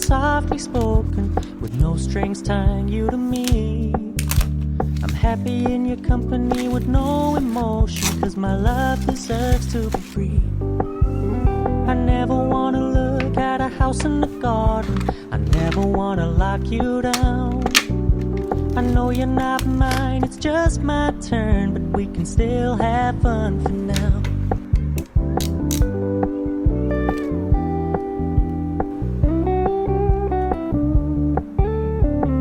softly spoken, with no strings tying you to me. I'm happy in your company with no emotion, 'cause my love deserves to be free. I never wanna look at a house in the garden, I never wanna lock you down. I know you're not mine, it's just my turn, but we can still have fun for now.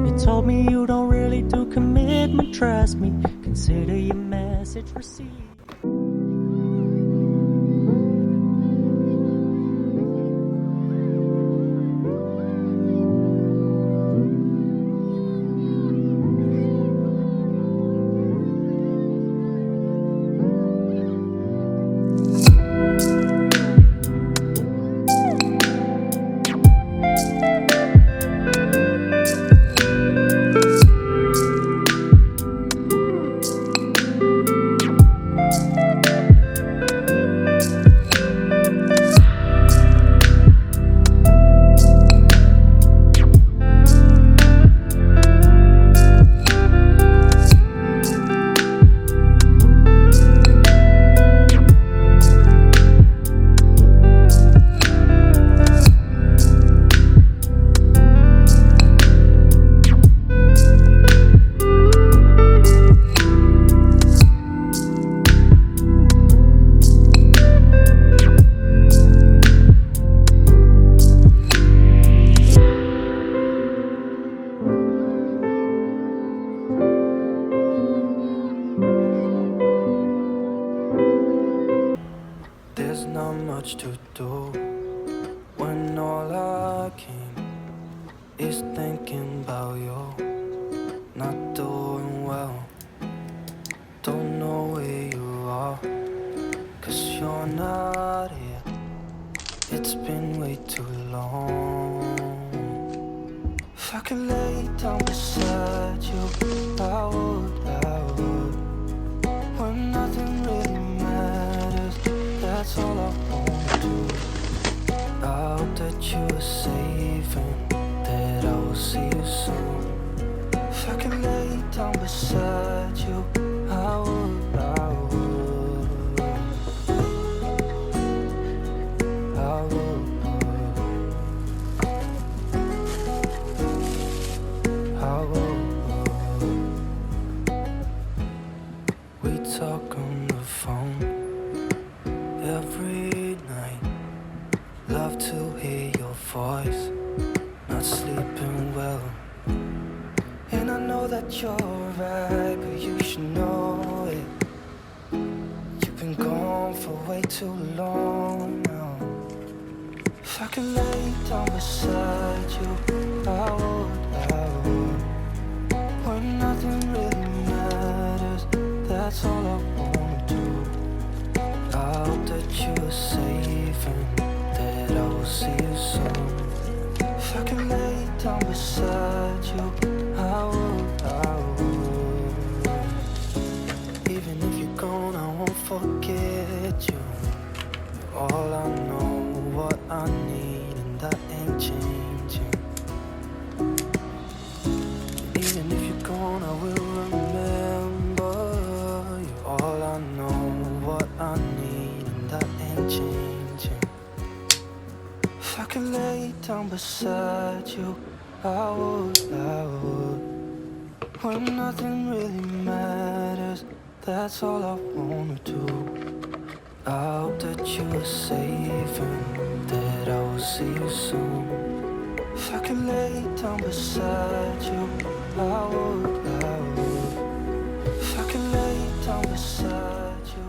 You told me you don't really do commitment, trust me, consider your message received. To do when all I can is thinking about you not doing well. Don't know where you are, 'cause you're not here. It's been way too long. If I could lay down beside you, I would. When nothing really matters, that's all I want. I hope that you are safe and that I will see you soon. If I could lay down beside you, I would. We talk on the phone every night. Love to hear your voice, not sleeping well. And I know that you're right, but you should know it. You've been gone for way too long now. If I could lay down beside you, I would. When nothing really matters, that's all I wanna do. I hope that you are safe and that I will see you soon. If I could lay down beside you, I would. Even if you're gone, I won't forget you. You're all I know, what I need, and that ain't changing. Even if you're gone, I will remember. You're all I know, what I need, and that ain't changing. If I could lay down beside you, I would. When nothing really matters, that's all I wanna do. I hope that you are safe and that I will see you soon. If I could lay down beside you, I would. If I could lay down beside you.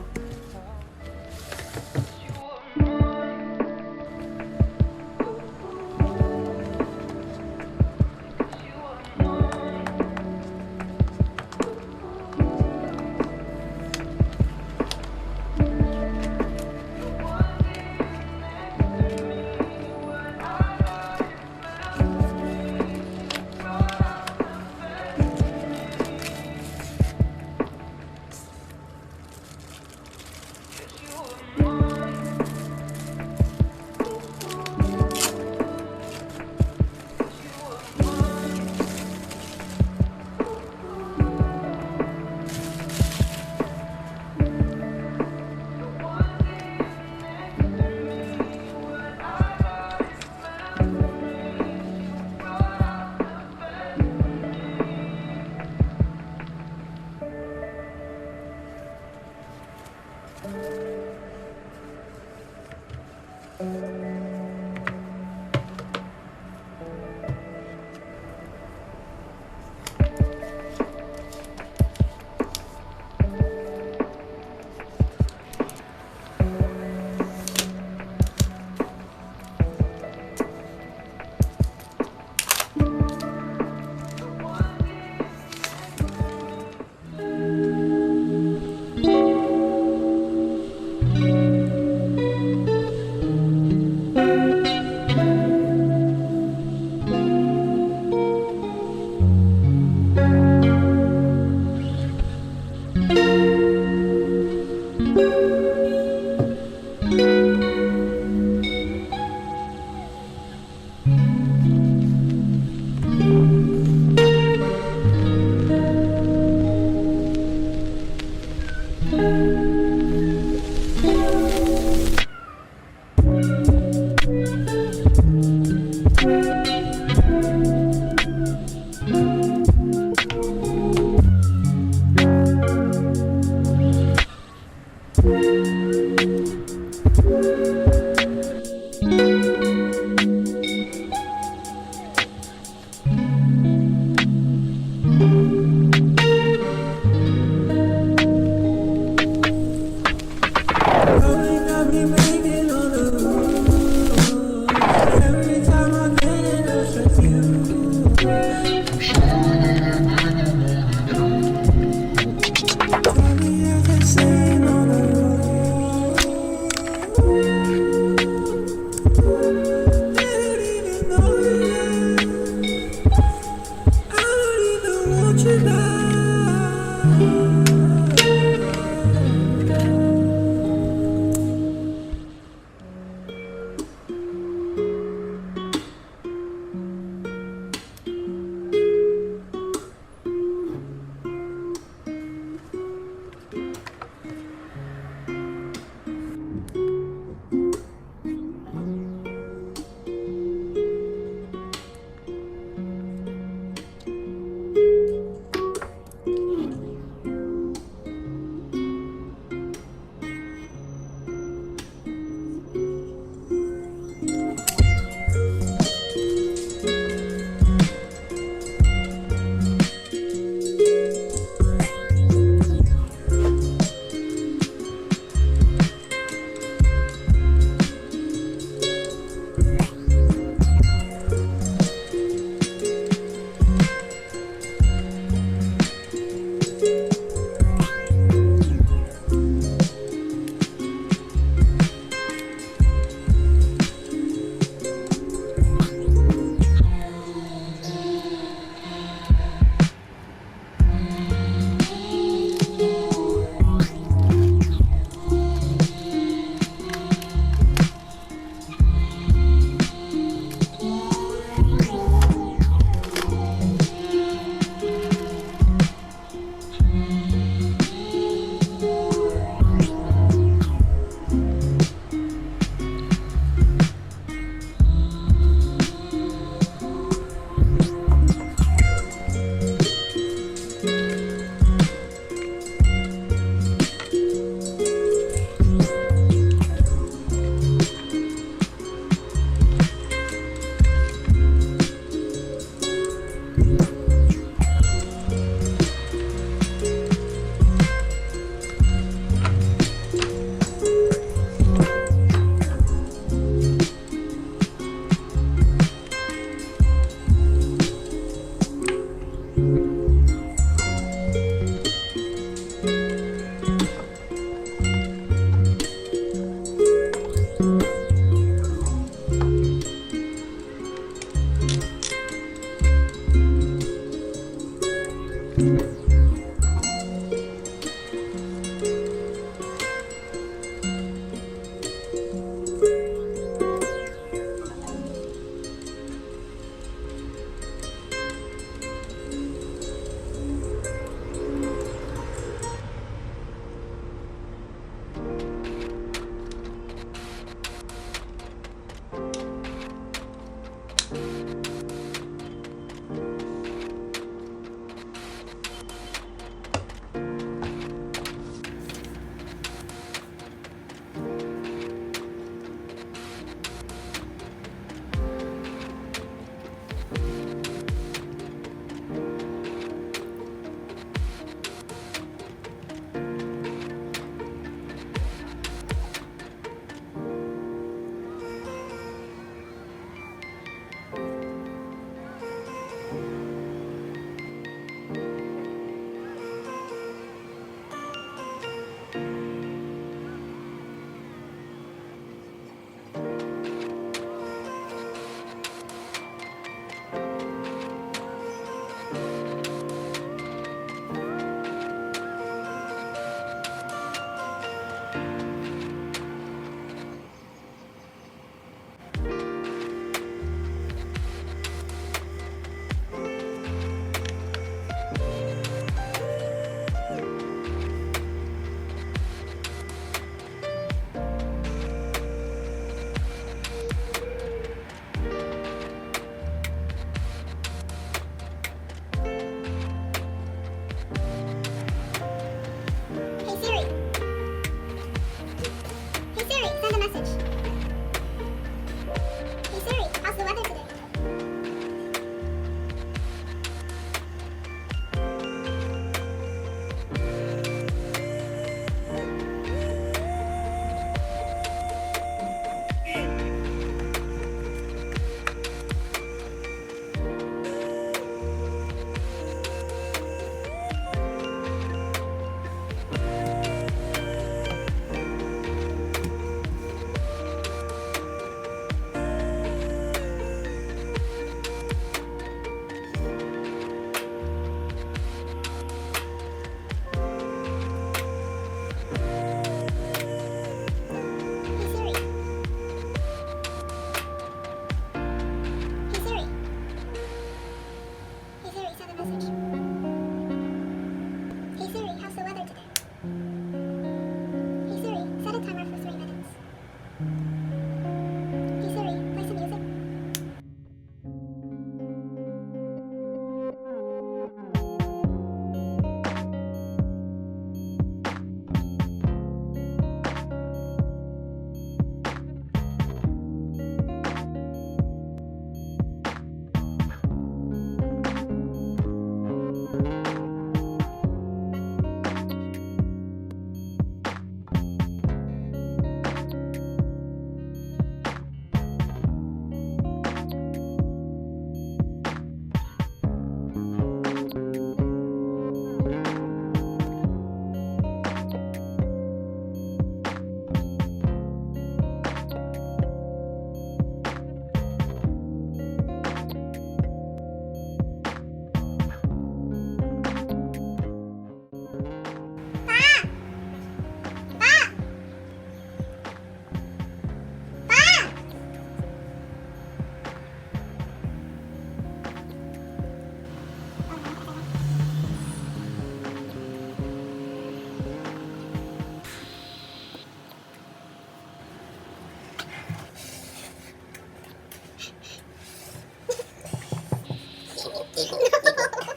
Ikot-ikot.